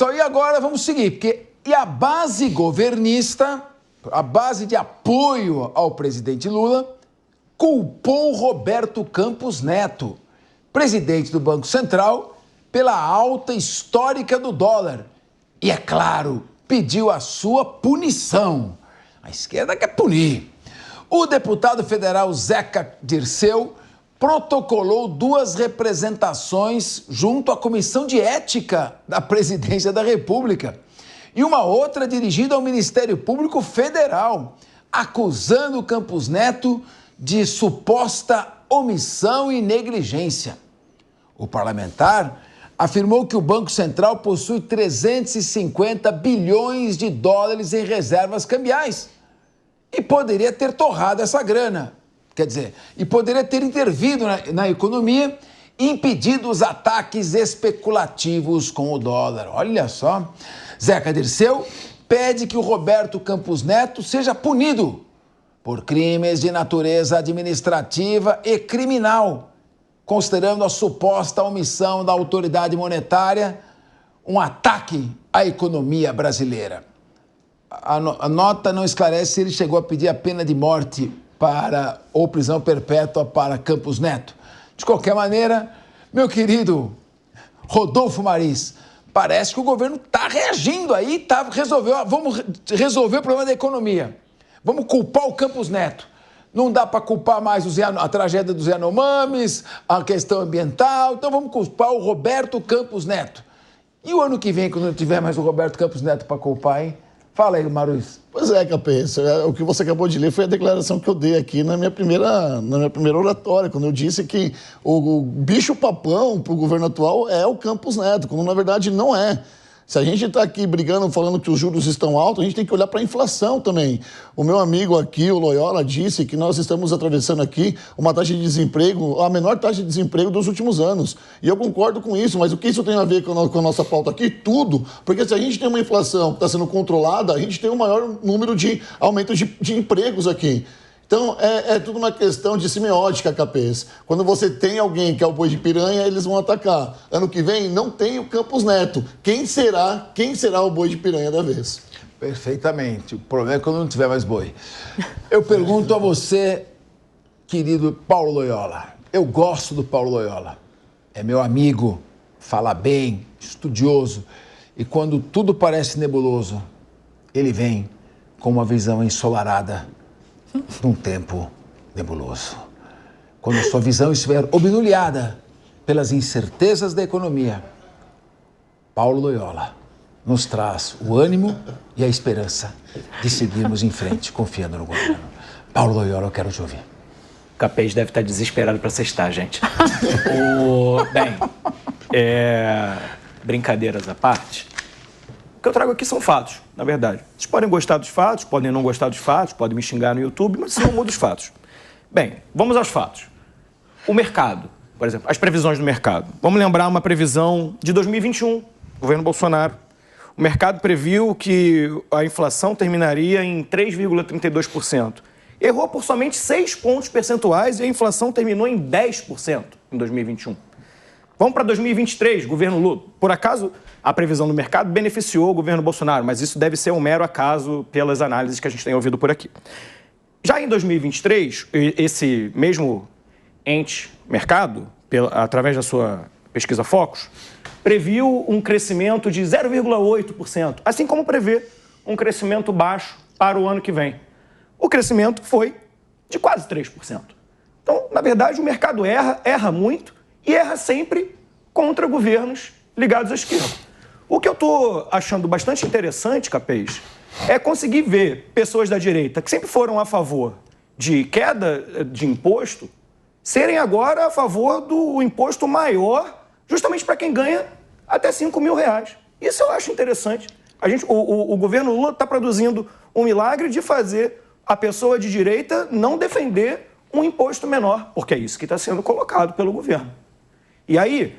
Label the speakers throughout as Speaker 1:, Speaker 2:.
Speaker 1: pessoal, e agora vamos seguir, porque e a base governista, a base de apoio ao presidente Lula, culpou Roberto Campos Neto, presidente do Banco Central, pela alta histórica do dólar. E, é claro, pediu a sua punição. A esquerda quer punir. O deputado federal Zeca Dirceu protocolou 2 representações junto à Comissão de Ética da Presidência da República e uma outra dirigida ao Ministério Público Federal, acusando Campos Neto de suposta omissão e negligência. O parlamentar afirmou que o Banco Central possui 350 bilhões de dólares em reservas cambiais e poderia ter torrado essa grana. Quer dizer, e poderia ter intervido na economia e impedido os ataques especulativos com o dólar. Olha só. Zeca Dirceu pede que o Roberto Campos Neto seja punido por crimes de natureza administrativa e criminal, considerando a suposta omissão da autoridade monetária um ataque à economia brasileira. A nota não esclarece se ele chegou a pedir a pena de morte ou prisão perpétua para Campos Neto. De qualquer maneira, meu querido Rodolfo Maris, parece que o governo está reagindo aí, vamos resolver o problema da economia. Vamos culpar o Campos Neto. Não dá para culpar mais a tragédia dos Yanomamis, a questão ambiental, então vamos culpar o Roberto Campos Neto. E o ano que vem, quando não tiver mais o Roberto Campos Neto para culpar, hein? Fala aí, Maruz.
Speaker 2: Pois é, Capês, o que você acabou de ler foi a declaração que eu dei aqui na minha primeira oratória, quando eu disse que o bicho-papão para o governo atual é o Campos Neto, quando na verdade não é. Se a gente está aqui brigando, falando que os juros estão altos, a gente tem que olhar para a inflação também. O meu amigo aqui, o Loyola, disse que nós estamos atravessando aqui uma taxa de desemprego, a menor taxa de desemprego dos últimos anos. E eu concordo com isso, mas o que isso tem a ver com a nossa pauta aqui? Tudo. Porque se a gente tem uma inflação que está sendo controlada, a gente tem um maior número de aumentos de empregos aqui. Então, é tudo uma questão de semiótica, Capês. Quando você tem alguém que é o boi de piranha, eles vão atacar. Ano que vem, não tem o Campos Neto. Quem será o boi de piranha da vez?
Speaker 1: Perfeitamente. O problema é quando não tiver mais boi. Eu pergunto a você, querido Paulo Loyola. Eu gosto do Paulo Loyola. É meu amigo, fala bem, estudioso. E quando tudo parece nebuloso, ele vem com uma visão ensolarada num tempo nebuloso. Quando sua visão estiver obnubilada pelas incertezas da economia, Paulo Loyola nos traz o ânimo e a esperança de seguirmos em frente, confiando no governo. Paulo Loyola, eu quero te ouvir.
Speaker 3: O Capês deve estar desesperado para sextar, gente. Bem, brincadeiras à parte, o que eu trago aqui são fatos, na verdade. Vocês podem gostar dos fatos, podem não gostar dos fatos, podem me xingar no YouTube, mas isso não muda os fatos. Bem, vamos aos fatos. O mercado, por exemplo, as previsões do mercado. Vamos lembrar uma previsão de 2021, governo Bolsonaro. O mercado previu que a inflação terminaria em 3,32%. Errou por somente 6 pontos percentuais e a inflação terminou em 10% em 2021. Vamos para 2023, governo Lula. Por acaso, a previsão do mercado beneficiou o governo Bolsonaro, mas isso deve ser um mero acaso pelas análises que a gente tem ouvido por aqui. Já em 2023, esse mesmo ente, mercado, através da sua pesquisa Focus, previu um crescimento de 0,8%, assim como prevê um crescimento baixo para o ano que vem. O crescimento foi de quase 3%. Então, na verdade, o mercado erra muito e erra sempre contra governos ligados à esquerda. O que eu estou achando bastante interessante, Capês, é conseguir ver pessoas da direita que sempre foram a favor de queda de imposto serem agora a favor do imposto maior justamente para quem ganha até R$5 mil. Isso eu acho interessante. O governo Lula está produzindo um milagre de fazer a pessoa de direita não defender um imposto menor, porque é isso que está sendo colocado pelo governo. E aí,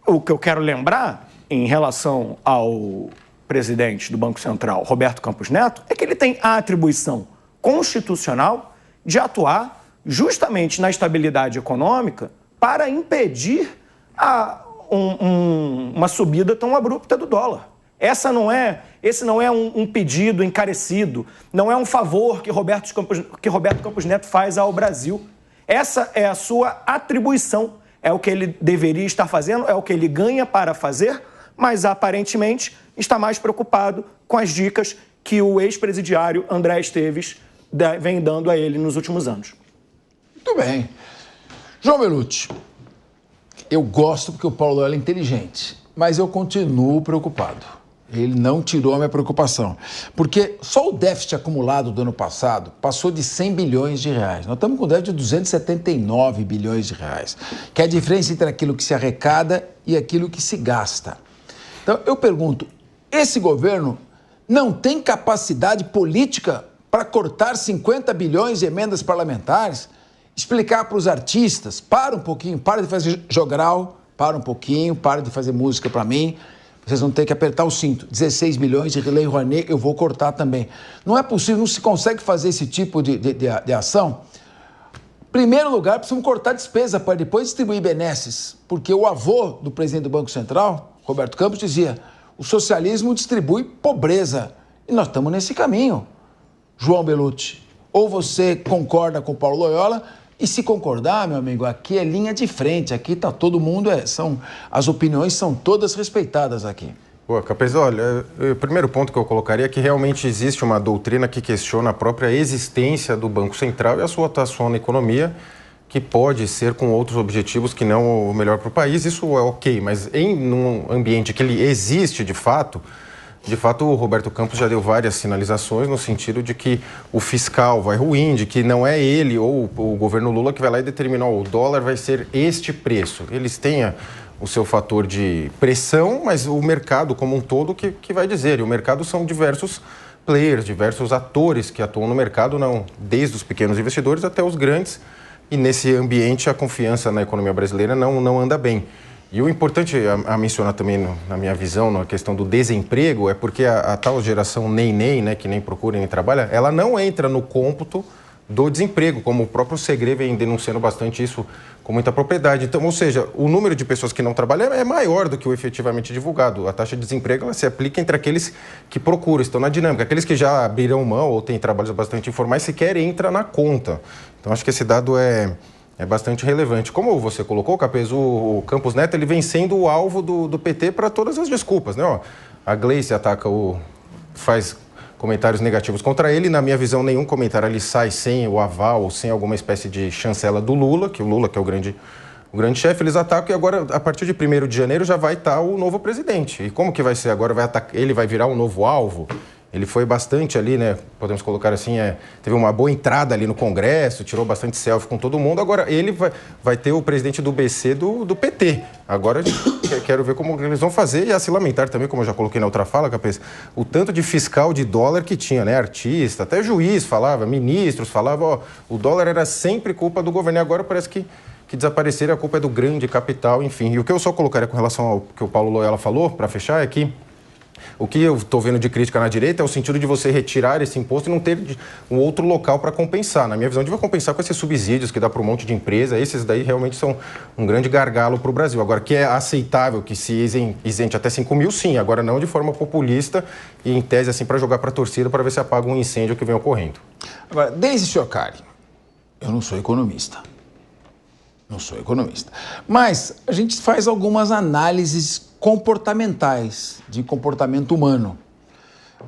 Speaker 3: o que eu quero lembrar em relação ao presidente do Banco Central, Roberto Campos Neto, é que ele tem a atribuição constitucional de atuar justamente na estabilidade econômica para impedir uma subida tão abrupta do dólar. Esse não é um pedido encarecido, não é um favor que Roberto Campos Neto faz ao Brasil. Essa é a sua atribuição, é o que ele deveria estar fazendo, é o que ele ganha para fazer, mas aparentemente está mais preocupado com as dicas que o ex-presidiário André Esteves vem dando a ele nos últimos anos.
Speaker 1: Muito bem. João Belutti, eu gosto porque o Paulo Loyola é inteligente, mas eu continuo preocupado. Ele não tirou a minha preocupação. Porque só o déficit acumulado do ano passado passou de 100 bilhões de reais. Nós estamos com déficit de 279 bilhões de reais, que é a diferença entre aquilo que se arrecada e aquilo que se gasta. Então, eu pergunto, esse governo não tem capacidade política para cortar 50 bilhões de emendas parlamentares? Explicar para os artistas, para um pouquinho, para de fazer jogral, para um pouquinho, para de fazer música para mim. Vocês vão ter que apertar o cinto. 16 milhões de Lei Rouanet, eu vou cortar também. Não é possível, não se consegue fazer esse tipo de ação. Em primeiro lugar, precisamos cortar despesa para depois distribuir benesses. Porque o avô do presidente do Banco Central, Roberto Campos, dizia: o socialismo distribui pobreza. E nós estamos nesse caminho. João Belutti, ou você concorda com o Paulo Loyola, e se concordar, meu amigo, aqui é linha de frente, aqui tá todo mundo, as opiniões são todas respeitadas aqui.
Speaker 4: Pô, Capês, olha, o primeiro ponto que eu colocaria é que realmente existe uma doutrina que questiona a própria existência do Banco Central e a sua atuação na economia, que pode ser com outros objetivos que não o melhor para o país. Isso é ok, mas num ambiente que ele existe de fato, o Roberto Campos já deu várias sinalizações no sentido de que o fiscal vai ruim, de que não é ele ou o governo Lula que vai lá e determina, o dólar vai ser este preço. Eles têm o seu fator de pressão, mas o mercado como um todo que vai dizer. E o mercado são diversos players, diversos atores que atuam no mercado, não, desde os pequenos investidores até os grandes. E nesse ambiente a confiança na economia brasileira não anda bem. E o importante a mencionar também, na minha visão, na questão do desemprego, é porque a tal geração nem, né, que nem procura nem trabalha, ela não entra no cômputo do desemprego, como o próprio Segre vem denunciando bastante isso com muita propriedade. Então, ou seja, o número de pessoas que não trabalham é maior do que o efetivamente divulgado. A taxa de desemprego ela se aplica entre aqueles que procuram, estão na dinâmica. Aqueles que já abriram mão ou têm trabalhos bastante informais sequer entra na conta. Então, acho que esse dado é bastante relevante. Como você colocou, Capês, o Campos Neto ele vem sendo o alvo do PT para todas as desculpas, né? Ó, a Gleice ataca faz comentários negativos contra ele. Na minha visão, nenhum comentário ali sai sem o aval ou sem alguma espécie de chancela do Lula, que é o grande chefe. Eles atacam e agora, a partir de 1º de janeiro, já vai estar o novo presidente. E como que vai ser agora? Ele vai virar um novo alvo? Ele foi bastante ali, né? Podemos colocar assim, teve uma boa entrada ali no Congresso, tirou bastante selfie com todo mundo. Agora ele vai ter o presidente do BC do PT. Agora quero ver como eles vão fazer e a se lamentar também, como eu já coloquei na outra fala, Capês, o tanto de fiscal de dólar que tinha, né? Artista, até juiz falava, ministros falavam, o dólar era sempre culpa do governo. E agora parece que desapareceram, a culpa é do grande capital, enfim. E o que eu só colocaria com relação ao que o Paulo Loyola falou, para fechar, é que o que eu estou vendo de crítica na direita é o sentido de você retirar esse imposto e não ter um outro local para compensar. Na minha visão, devia compensar com esses subsídios que dá para um monte de empresa. Esses daí realmente são um grande gargalo para o Brasil. Agora, que é aceitável que se isente até 5 mil, sim. Agora, não de forma populista e em tese assim para jogar para a torcida para ver se apaga um incêndio que vem ocorrendo.
Speaker 1: Agora, Deise Chiocari, eu não sou economista. Mas a gente faz algumas análises comportamentais, de comportamento humano.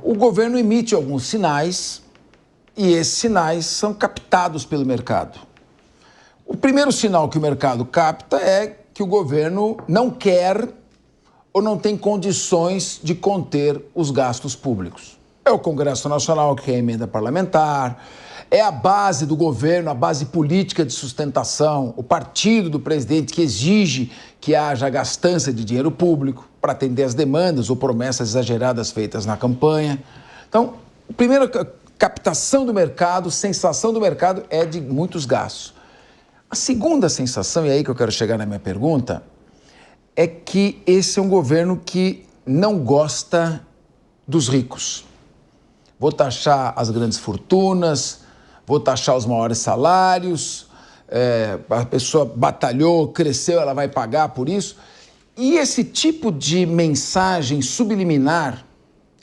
Speaker 1: O governo emite alguns sinais e esses sinais são captados pelo mercado. O primeiro sinal que o mercado capta é que o governo não quer ou não tem condições de conter os gastos públicos. É o Congresso Nacional que quer a emenda parlamentar, é a base do governo, a base política de sustentação, o partido do presidente que exige que haja gastança de dinheiro público para atender as demandas ou promessas exageradas feitas na campanha. Então, a primeira captação do mercado, sensação do mercado é de muitos gastos. A segunda sensação, e é aí que eu quero chegar na minha pergunta, é que esse é um governo que não gosta dos ricos. Vou taxar as grandes fortunas, vou taxar os maiores salários, a pessoa batalhou, cresceu, ela vai pagar por isso. E esse tipo de mensagem subliminar,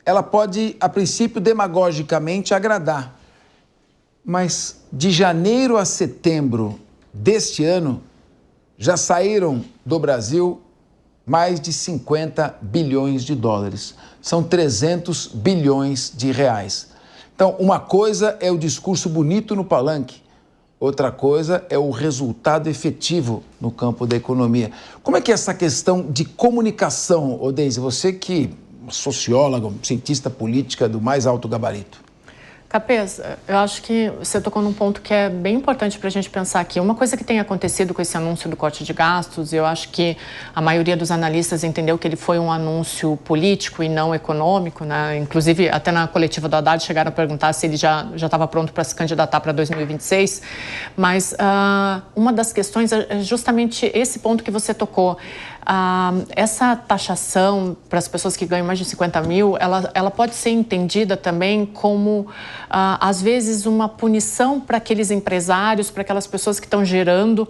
Speaker 1: ela pode, a princípio, demagogicamente agradar. Mas de janeiro a setembro deste ano, já saíram do Brasil mais de 50 bilhões de dólares. São 300 bilhões de reais. Então, uma coisa é o discurso bonito no palanque, outra coisa é o resultado efetivo no campo da economia. Como é que é essa questão de comunicação, Odeise? Você que é socióloga, cientista política do mais alto gabarito.
Speaker 5: Capês, eu acho que você tocou num ponto que é bem importante para a gente pensar aqui. Uma coisa que tem acontecido com esse anúncio do corte de gastos, eu acho que a maioria dos analistas entendeu que ele foi um anúncio político e não econômico, né? Inclusive, até na coletiva do Haddad chegaram a perguntar se ele já estava pronto para se candidatar para 2026. Mas uma das questões é justamente esse ponto que você tocou. Essa taxação para as pessoas que ganham mais de 50 mil, ela pode ser entendida também como, às vezes, uma punição para aqueles empresários, para aquelas pessoas que estão gerando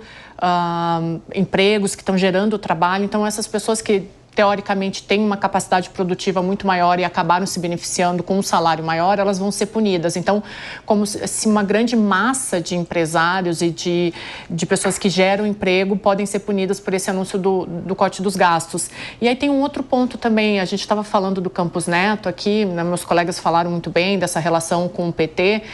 Speaker 5: empregos, que estão gerando trabalho. Então, essas pessoas que teoricamente têm uma capacidade produtiva muito maior e acabaram se beneficiando com um salário maior, elas vão ser punidas. Então, como se uma grande massa de empresários e de pessoas que geram emprego podem ser punidas por esse anúncio do corte dos gastos. E aí tem um outro ponto também, a gente estava falando do Campos Neto aqui, né, meus colegas falaram muito bem dessa relação com o PT,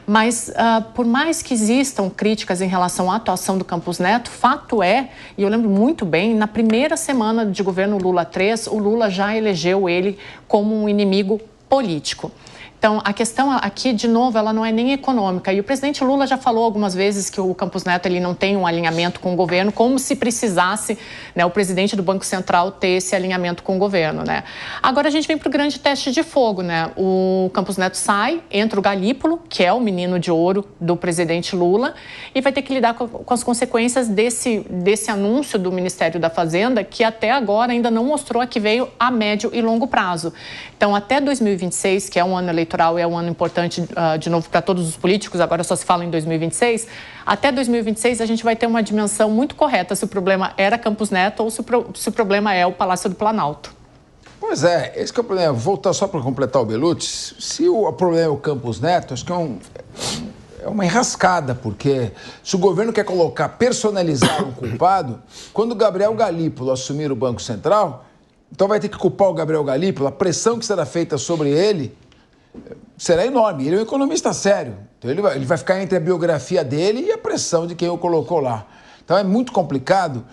Speaker 5: mas por mais que existam críticas em relação à atuação do Campos Neto, fato é, e eu lembro muito bem, na primeira semana de governo Lula 3, o Lula já elegeu ele como um inimigo político. Então, a questão aqui, de novo, ela não é nem econômica. E o presidente Lula já falou algumas vezes que o Campos Neto ele não tem um alinhamento com o governo, como se precisasse, né, o presidente do Banco Central ter esse alinhamento com o governo, né? Agora a gente vem para o grande teste de fogo, né? O Campos Neto sai, entra o Galípolo, que é o menino de ouro do presidente Lula, e vai ter que lidar com as consequências desse anúncio do Ministério da Fazenda, que até agora ainda não mostrou a que veio a médio e longo prazo. Então, até 2026, que é um ano eleitoral, é um ano importante, de novo, para todos os políticos, agora só se fala em 2026, até 2026 a gente vai ter uma dimensão muito correta se o problema era Campos Neto ou se o problema é o Palácio do Planalto.
Speaker 1: Pois é, esse que é o problema. Vou voltar só para completar o Bellucci. Se o problema é o Campos Neto, acho que é uma enrascada, porque se o governo quer personalizar um culpado, quando o Gabriel Galípolo assumir o Banco Central, então vai ter que culpar o Gabriel Galípolo, a pressão que será feita sobre ele será enorme. Ele é um economista sério. Então ele vai ficar entre a biografia dele e a pressão de quem o colocou lá. Então é muito complicado.